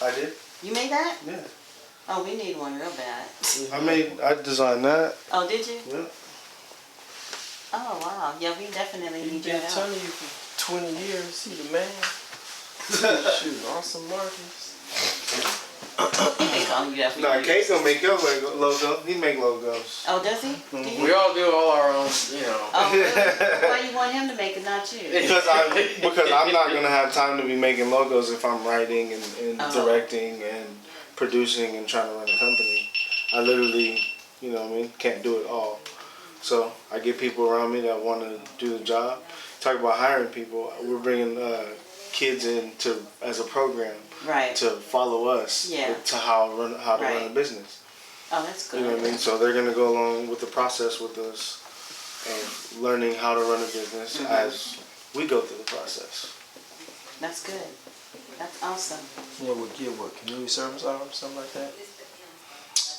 I did. You made that? Yeah. Oh, we need one real bad. I designed that. Oh, did you? Yeah. Oh, wow. Yeah, we definitely need your Been help. telling you for 20 years, he the man. Shoot, awesome Marcus. He been calling you that for Nah, years. K's gonna make your logo. He make logos. Oh, does he? Mm-hmm. We all do all our own, you know. Oh, really? Why you want him to make it, not you? Because I'm not gonna have time to be making logos if I'm writing and directing and producing and trying to run a company. I literally, you know what I mean, can't do it all. So I get people around me that want to do the job. Talk about hiring people. We're bringing kids in as a program to follow us to how to run a business. Oh, that's good. You know what I mean? So they're going to go along with the process with us of learning how to run a business as we go through the process. That's good. That's awesome. Yeah, we give what, community service hours, something like that?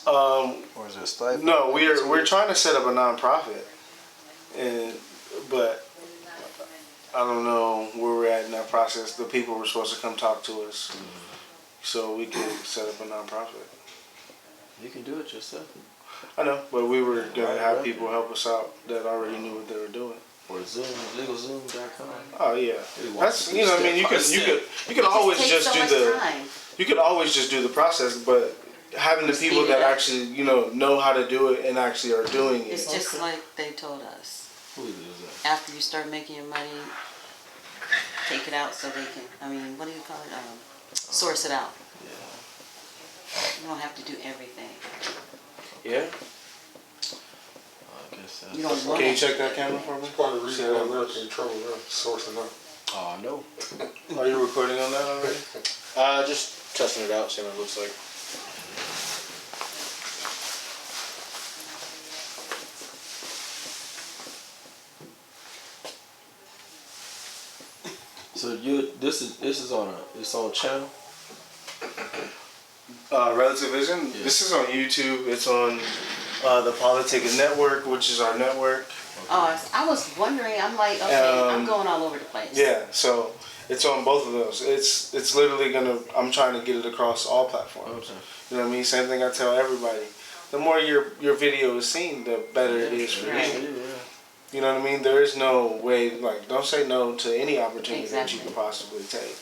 Or is it a stipend? No, we're trying to set up a nonprofit, but I don't know where we're at in that process. The people were supposed to come talk to us, so we could set up a nonprofit. You can do it yourself. I know, but we were gonna have people help us out that already knew what they were doing. Or Zoom, legalzoom.com. Oh yeah, that's you know what I mean. You can always just do you can always just do the process, but having the people that actually know how to do it and actually are doing it. It's just like they told us. Who is that? After you start making your money, take it out so they can. I mean, what do you call it? Source it out. Yeah. You don't have to do everything. Yeah. I guess that's... You don't want Can you check that camera for me? It's part of the reason why we're in trouble now, sourcing up. Oh, I know. Are you recording on that already? Just testing it out, seeing what it looks like. So this is on its own channel? Relative Vision. Yeah. This is on YouTube. It's on the Politica Network, which is our network. Oh, I was wondering. I'm like, okay, I'm going all over the place. Yeah, so it's on both of those. It's literally I'm trying to get it across all platforms. Okay. You know what I mean? Same thing I tell everybody. The more your video is seen, the better it is for you. You know what I mean? There is no way, like, don't say no to any opportunity that you could possibly take.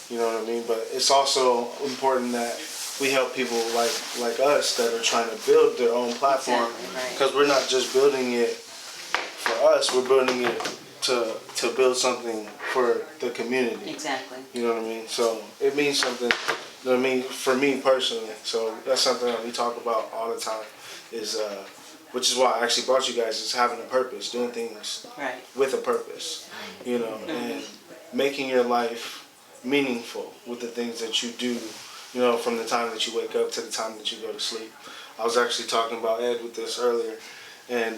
You know what I mean? But it's also important that we help people like us that are trying to build their own platform, because we're not just building it for us, we're building it to build something for the community. Exactly. You know what I mean? So it means something, you know what I mean, for me personally. So that's something that we talk about all the time, is which is why I actually brought you guys, is having a purpose, doing things with a purpose, you know, and making your life meaningful with the things that you do, you know, from the time that you wake up to the time that you go to sleep. I was actually talking about Ed with this earlier, and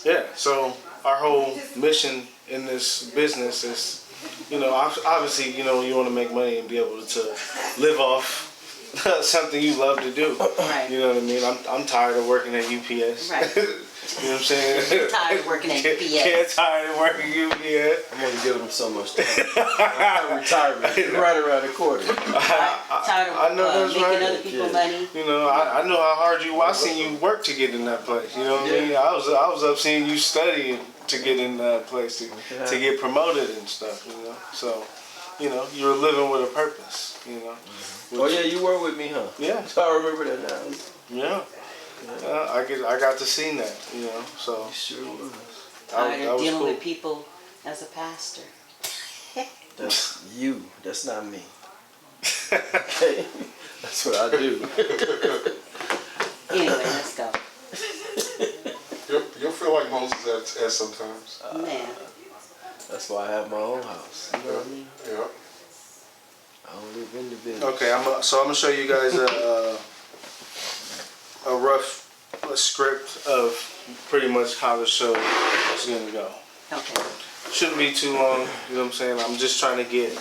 yeah, so our whole mission in this business is, you know, obviously, you know, you want to make money and be able to live off something you love to do. Right. You know what I mean? I'm tired of working at UPS. Right. You know what I'm saying? Tired of working at UPS. Can't tired of working at UPS. I'm gonna give them so much time. Retirement right around the corner. Tired of making other people money. You know, I know how hard I seen you work to get in that place. You know what I mean? I was up seeing you studying to get in that place, to get promoted and stuff. You know, so you know, you were living with a purpose. You know. Oh yeah, you were with me, huh? Yeah. So I remember that now. Yeah. I got to see that, you know, so. You sure was. Tired of dealing cool. with people as a pastor. That's you. That's not me. Okay? That's what I do. Anyway, let's go. You'll feel like Moses at sometimes. Man. That's why I have my own house. You know what I mean? Yeah. I don't live in the business. Okay, so I'm gonna show you guys a rough script of pretty much how the show is gonna go. Okay. Shouldn't be too long, you know what I'm saying? I'm just trying to get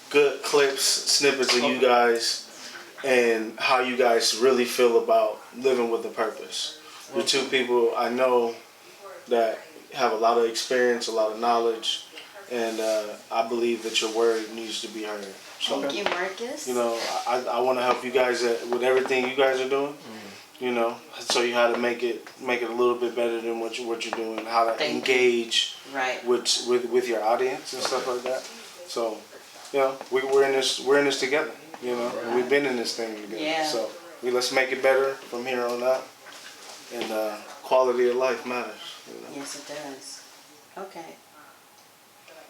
good clips, snippets of you guys and how you guys really feel about living with a purpose. You're two people I know that have a lot of experience, a lot of knowledge, and I believe that your word needs to be heard. So, Thank you, Marcus. you know, I want to help you guys with everything you guys are doing. You know, show you how to make it a little bit better than what you're doing, how to engage with your audience and stuff like that. So, you know, we're in this together. You know, and we've been in this thing together. Yeah. So let's make it better from here on out. And quality of life matters. You know? Yes, it does. Okay.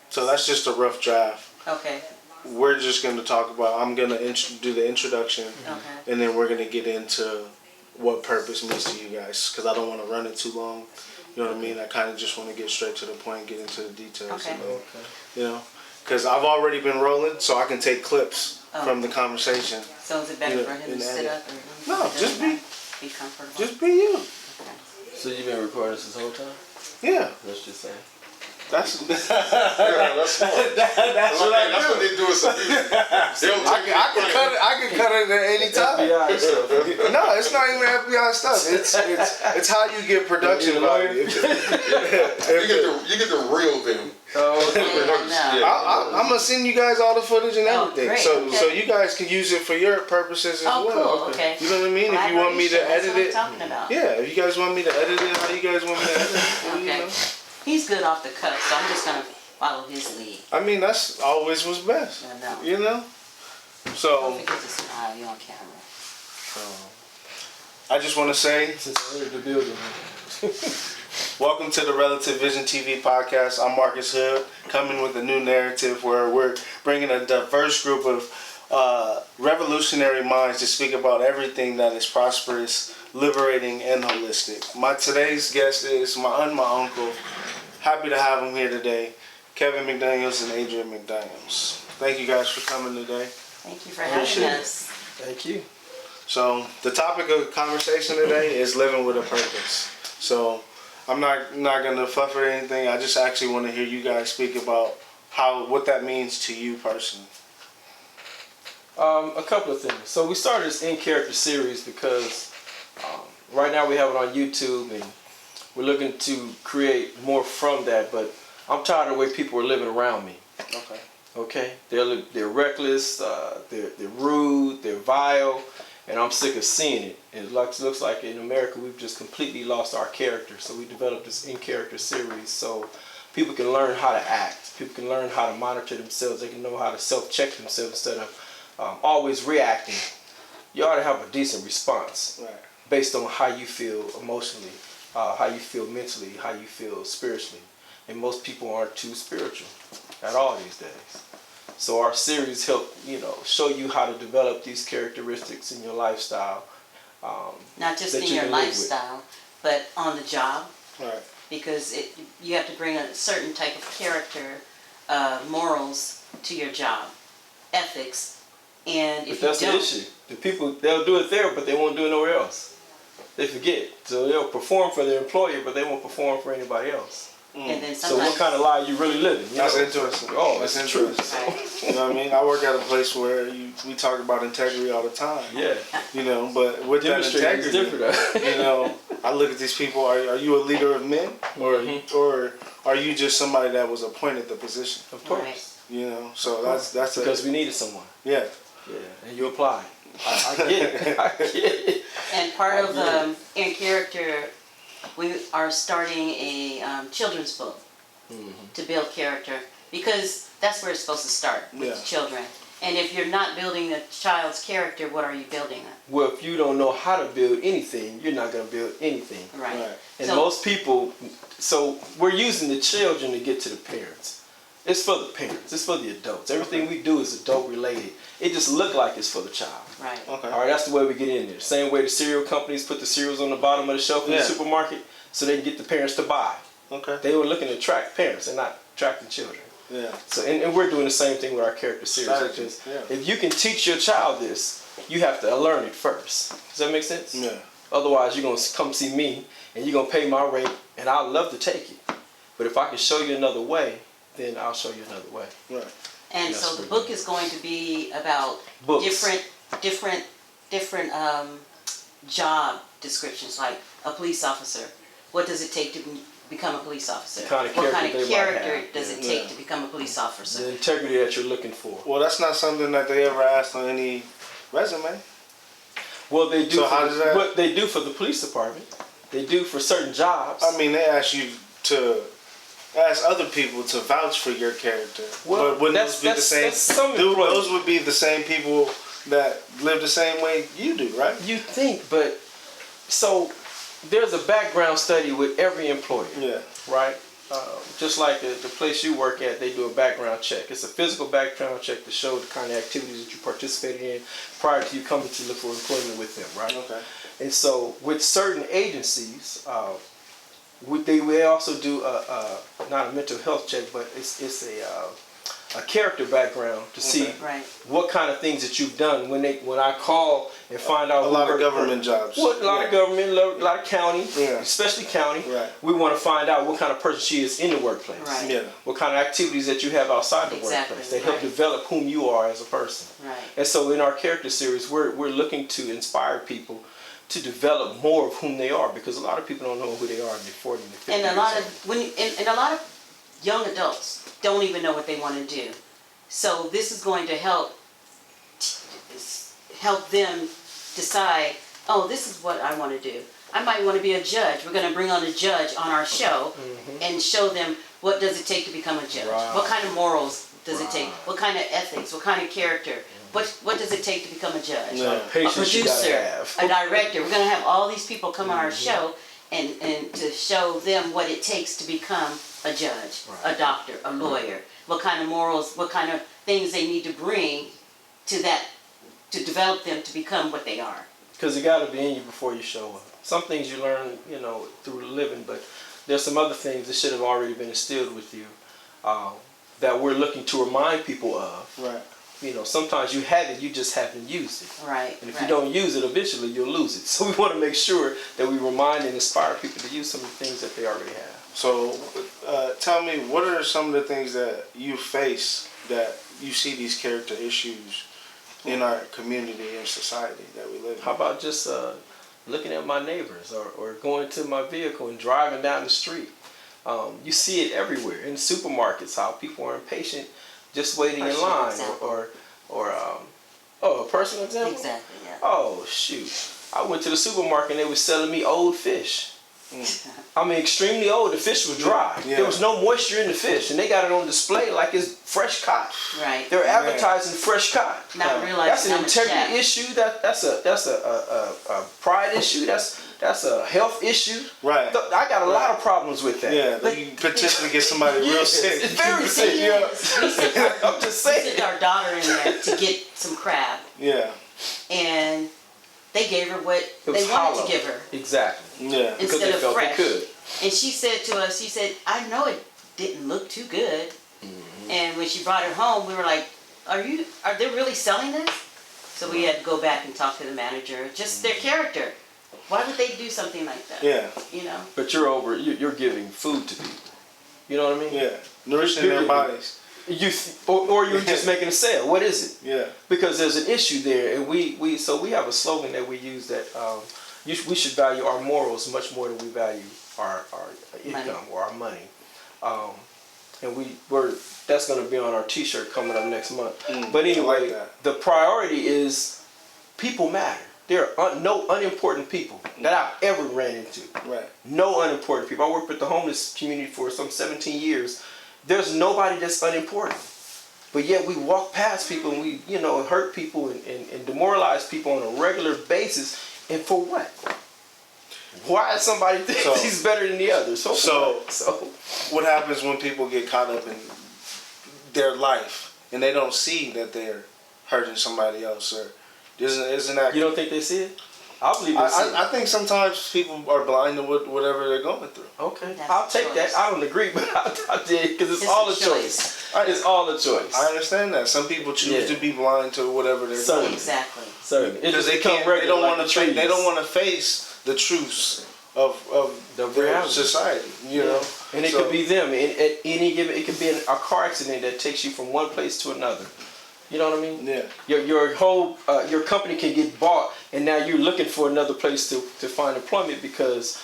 So that's just a rough draft. Okay. We're just going to talk about. I'm going to do the introduction, and then we're going to get into what purpose means to you guys, because I don't want to run it too long. You know what I mean? I kind of just want to get straight to the point, get into the details. Okay. You know, because I've already been rolling, so I can take clips from the conversation. So is it better for him to sit up? Or no, just be comfortable. Just be you. Okay. So you've been recording this whole time? Yeah. Let's just say. That's Yeah, that's smart. that's what I do. That's what they do with some music. I can cut it at any time. FBI stuff. No, it's not even FBI stuff. It's how you get production value. You get the real them. I'm gonna send you guys all the footage and everything, great, so you guys can use it for your purposes as well. Cool. Okay. You know what I mean? If you want me to edit it, that's what I'm talking about. yeah. If you guys want me to edit it, how you guys want me to edit it? Okay. You know? He's good off the cuff, so I'm just gonna follow his lead. I mean, that's always what's best. I know. You know. Don't So forget to smile. You on camera. I just want to say, Since I entered the building. welcome to the Relative Vision TV podcast. I'm Marcus Hood, coming with a new narrative where we're bringing a diverse group of revolutionary minds to speak about everything that is prosperous, liberating, and holistic. Today's guest is my aunt, my uncle. Happy to have them here today, Keven McDaniels and Adrienne McDaniels. Thank you guys for coming today. Thank you for having us. Thank you. So the topic of conversation today is living with a purpose. So I'm not gonna fluff or anything. I just actually want to hear you guys speak about what that means to you personally. A couple of things. So we started this in-character series because right now we have it on YouTube and we're looking to create more from that, but I'm tired of the way people are living around me. Okay? They're reckless, they're rude, they're vile, and I'm sick of seeing it. And it looks like in America we've just completely lost our character. So we developed this in-character series so people can learn how to act. People can learn how to monitor themselves. They can know how to self-check themselves instead of always reacting. You ought to have a decent response based on how you feel emotionally, how you feel mentally, how you feel spiritually. And most people aren't too spiritual at all these days. So our series help, show you how to develop these characteristics in your lifestyle. Not just in your lifestyle, but on the job. Right. Because you have to bring a certain type of character, morals to your job, ethics, and if that's you don't, the issue. The people, they'll do it there, but they won't do it nowhere else. They forget. So they'll perform for their employer, but they won't perform for anybody else. and then So sometimes. what kind of lie are you really living? That's interesting. Oh, that's it's interesting. Right. You know what I mean? I work at a place where we talk about integrity all the time. Yeah. You know, but with that Demonstrating is integrity, different. you know, I look at these people. Are you a leader of men, or are you just somebody that was appointed the position? Of course. Right. You know, so that's Because we needed someone. yeah. Yeah, and you apply. I get it. I get it. And part of in character, we are starting a children's book to build character, because that's where it's supposed to start, with the children. And if you're not building a child's character, what are you building? Well, if you don't know how to build anything, you're not going to build anything. Right. And So- most people, so we're using the children to get to the parents. It's for the parents. It's for the adults. Everything we do is adult related. It just look like it's for the child. Right. Okay. All right, that's the way we get in there. Same way the cereal companies put the cereals on the bottom of the shelf in the supermarket so they can get the parents to buy. Okay. They were looking to attract parents and not attracting children. Yeah. So and we're doing the same thing with our character series. Because if you can teach your child this, you have to learn it first. Does that make sense? Yeah. Otherwise, you're going to come see me and you're going to pay my rate, and I'd love to take it. But if I can show you another way, then I'll show you another way. Right. And so the book is going to be about different job descriptions, like a police officer. What does it take to become a police officer? Kind of what kind character of they might character have. does it take to become a police officer? The integrity that you're looking for. Well, that's not something that they ever asked on any resume. Well, they do. So how does that? What they do for the police department, they do for certain jobs. I mean, they ask you to ask other people to vouch for your character. Well, but wouldn't that's- those be the same? that's some employees. Those would be the same people that live the same way you do, right? You think, but so there's a background study with every employer, Yeah. right? Just like the place you work at, they do a background check. It's a physical background check to show the kind of activities that you participated in prior to you coming to look for employment with them, right? Okay. And so with certain agencies, they also do not a mental health check, but it's a character background to see Right. what kind of things that you've done. When I call and find out A lot of government jobs. a lot of government, a lot of county, Yeah. especially county. Right. We want to find out what kind of person she is in the workplace. Right. Yeah. What kind of activities that you have outside the Exactly, workplace. They help right. develop whom you are as a person. Right. And so in our character series, we're looking to inspire people to develop more of whom they are, because a lot of people don't know who they are in their 40s and 50s. And a lot of and a lot of young adults don't even know what they want to do. So this is going to help them decide, oh, this is what I want to do. I might want to be a judge. We're going to bring on a judge on our show and show them what does it take to become a judge. Right. What kind of morals does it take? What kind of ethics? What kind of character? What does it take to become a judge? Yeah. A Patience you gotta producer, have. a director. We're going to have all these people come on our show and to show them what it takes to become a judge, a doctor, a lawyer. What kind of morals, what kind of things they need to bring to that, to develop them to become what they are. Because it got to be in you before you show up. Some things you learn, through living, but there's some other things that should have already been instilled with you that we're looking to remind people of. Right. Sometimes you have it, you just haven't used it. Right. And if you don't use it, eventually you'll lose it. So we want to make sure that we remind and inspire people to use some of the things that they already have. So, tell me, what are some of the things that you face that you see these character issues in our community and society that we live in? How about just looking at my neighbors or going to my vehicle and driving down the street? You see it everywhere in supermarkets, how people are impatient just waiting in Personal line example. a personal example? Exactly, yeah. Oh, shoot. I went to the supermarket and they were selling me old fish. I mean, extremely old. The fish was dry. Yeah. There was no moisture in the fish, and they got it on display like it's fresh caught. Right. They're advertising fresh caught. Not realizing That's how an much integrity that- issue. That's a pride issue. That's a health issue. Right. I got a lot of problems with that. Yeah, But- you can potentially get somebody real Yes, sick. it's very sick. Yeah. We sent I'm just we saying. sent our daughter in there to get some crab, Yeah. and they gave her what It they was wanted hollow. to give her. Exactly. Yeah. Because Instead they of felt fresh. they could. And she said to us, I know it didn't look too good. And when she brought it home, we were like, are they really selling this? So we had to go back and talk to the manager. Just their character. Why would they do something like that? Yeah. But you're giving food to people. You know what I mean? Yeah. Nourishing their bodies. Or you're just making a sale. What is it? Yeah. Because there's an issue there, and we have a slogan that we use that we should value our morals much more than we value our income or our money. And that's going to be on our T-shirt coming up next month. But anyway, I like that. the priority is people matter. There are no unimportant people that I've ever ran into. Right. No unimportant people. I worked with the homeless community for some 17 years. There's nobody that's unimportant. But yet we walk past people and we, hurt people and demoralize people on a regular basis. And for what? Why does somebody think he's better than the other? So what happens when people get caught up in their life and they don't see that they're hurting somebody else? Or isn't that... You don't think they see it? I believe they see it. I think sometimes people are blind to whatever they're going through. Okay, That's I'll a take that. choice. I don't agree, but I did because it's all a choice. It's all a choice. I understand that. Some people choose to be blind to whatever they're Certainly. doing. Exactly. Certainly. Because they don't want to face the truths of The their reality. society, you know. And it could be them. At any given, it could be a car accident that takes you from one place to another. You know what I mean? Yeah. Your whole your company can get bought, and now you're looking for another place to find employment because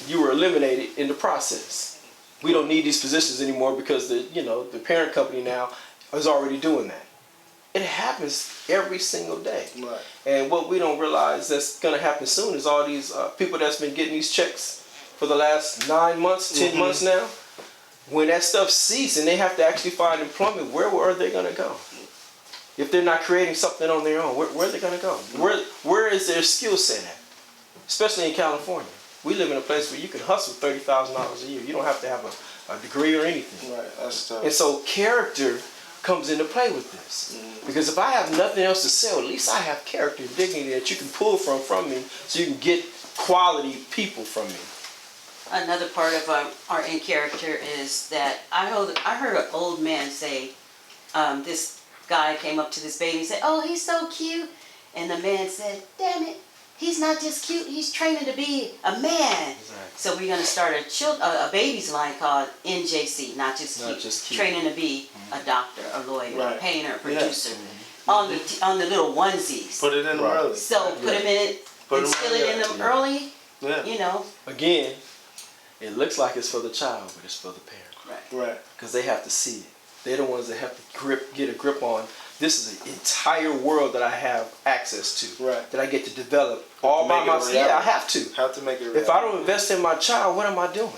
you were eliminated in the process. We don't need these positions anymore because the parent company now is already doing that. It happens every single day. Right. And what we don't realize that's going to happen soon is all these people that's been getting these checks for the last 9 months, 10 months now, when that stuff ceases and they have to actually find employment, where are they going to go? If they're not creating something on their own, where are they going to go? Where is their skill set at? Especially in California. We live in a place where you can hustle $30,000 a year. You don't have to have a degree or anything. Right, that's tough. And so character comes into play with this. Because if I have nothing else to sell, at least I have character and dignity that you can pull from me so you can get quality people from me. Another part of our in character is that I heard an old man say, this guy came up to this baby and said, "Oh, he's so cute." And the man said, "Damn it, he's not just cute, he's training to be a man." Exactly. So we're going to start a babies line called NJC, not just cute, training to be a doctor, a lawyer, a painter, a producer, on the little onesies. Put it in them early. So put them in it, instill it in them early, you know. Again, it looks like it's for the child, but it's for the parent. Right. Because they have to see it. They're the ones that have to get a grip on. This is an entire world that I have access to. Right. That I get to develop all by myself. Yeah, I have to. Have to make it reality. If I don't invest in my child, what am I doing?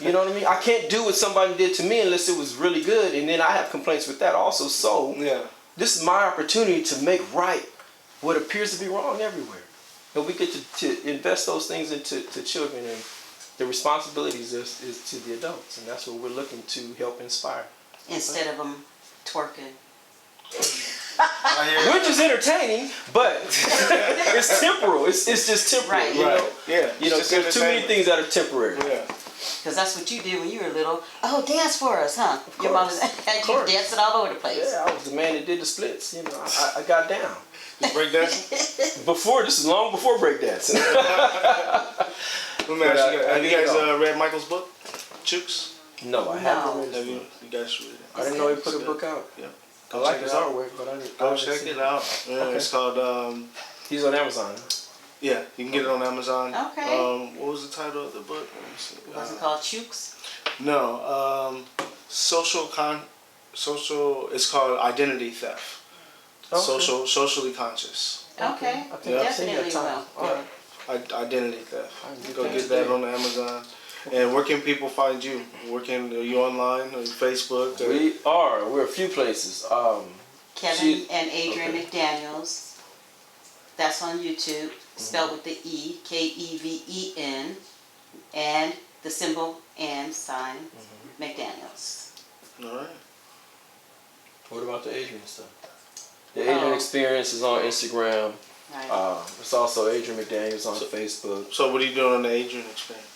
You know what I mean? I can't do what somebody did to me unless it was really good, and then I have complaints with that also. So this is my opportunity to make right what appears to be wrong everywhere. And we get to invest those things into children, and the responsibilities is to the adults, and that's what we're looking to help inspire. Instead of them twerking. Which is entertaining, but it's temporal. It's just temporary. Right. You know? Yeah. You know, there's too many things that are temporary. Yeah. Because that's what you did when you were little. Oh, dance for us, huh? Of Your mom course. had you dancing all over the place. Yeah, I was the man that did the splits. You know, I got down. Breakdancing? This is long before breakdancing. Let me ask you guys, have you guys read Michael's book, Chooks? No, I haven't read Have it. you guys read it? I didn't know he put a book out. Yeah. I like his artwork, but I didn't. Go check it out. Yeah, Okay. It's called. He's on Amazon. Yeah, you can get it on Amazon. Okay. What was the title of the book? Let me see. Was it called Chooks? No. Social. It's called Identity Theft. Okay. Socially conscious. Okay. I think I've seen that Definitely title. will. All right. Identity theft. Go that get that on Amazon. And where can people find you? Are you online on Facebook? We're a few places. Keven and Adrienne McDaniels. That's on YouTube. Spelled with the E, Keven, and the symbol and sign, McDaniels. All right. What about the Adrienne stuff? The Adrienne Experience is on Instagram. Right. It's also Adrienne McDaniels on Facebook. So what are you doing on the Adrienne Experience?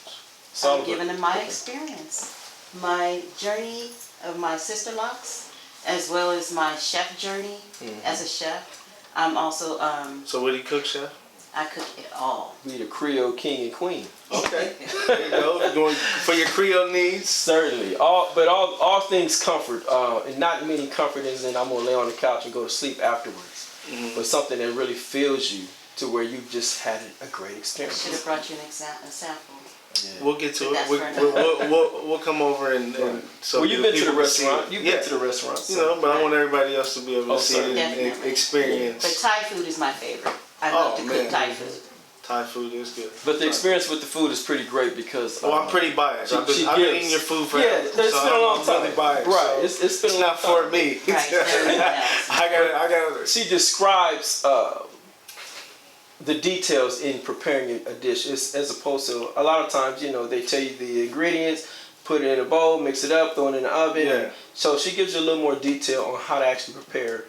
I'm giving them my experience, my journey of my sister locks, as well as my chef journey as a chef. I'm also So what do you cook, chef? I cook it all. Be the Creole king and queen. Okay. There you go. Going for your Creole needs. Certainly. All things comfort. And not meaning comfort as in I'm gonna lay on the couch and go to sleep afterwards. But something that really fills you to where you just had a great experience. Should have brought you a sample. Yeah. We'll get to it. We'll come over and so well, you've been to the people restaurant. see it. You've been to the restaurant. So. You know, but I want everybody else to be able to see it and Definitely. experience. But Thai food is my favorite. I love to cook Thai food. Thai food is good. But the experience with the food is pretty great because. Well, I'm pretty biased. I've been eating your food forever. Yeah, it's been a long time. Really biased, right, so it's been a long not time. for me. Right, everyone else. I got. She describes the details in preparing a dish, as opposed to a lot of times, you know, they tell you the ingredients, put it in a bowl, mix it up, throw it in the oven. Yeah. So she gives you a little more detail on how to actually prepare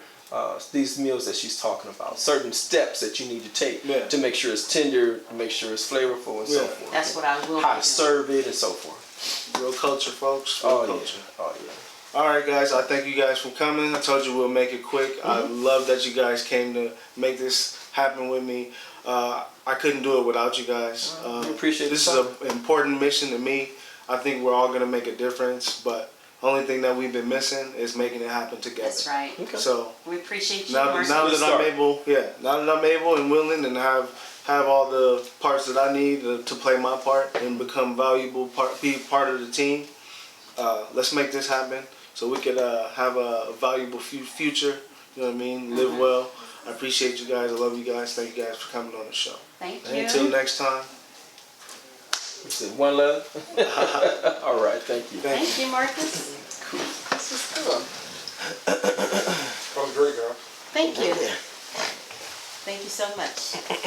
these meals that she's talking about. Certain steps that you need to take to make sure it's tender, make sure it's flavorful, and so forth. That's what I will. How to serve it and so forth. Real culture, folks. Real culture. Yeah. Oh yeah. All right, guys. I thank you guys for coming. I told you we'll make it quick. I love that you guys came to make this happen with me. I couldn't do it without you guys. We appreciate this. This is an important mission to me. I think we're all gonna make a difference, but the only thing that we've been missing is making it happen together. That's right. Okay. So we appreciate you. now that I'm able, and willing, and have have all the parts that I need to play my part and become valuable be part of the team. Let's make this happen so we could have a valuable future. You know what I mean? Live well. I appreciate you guys. I love you guys. Thank you guys for coming on the show. Thank And you. until next time. One letter? All right, thank you. Thank you, Marcus. This is good. That was great, guys. Thank you. Thank you so much.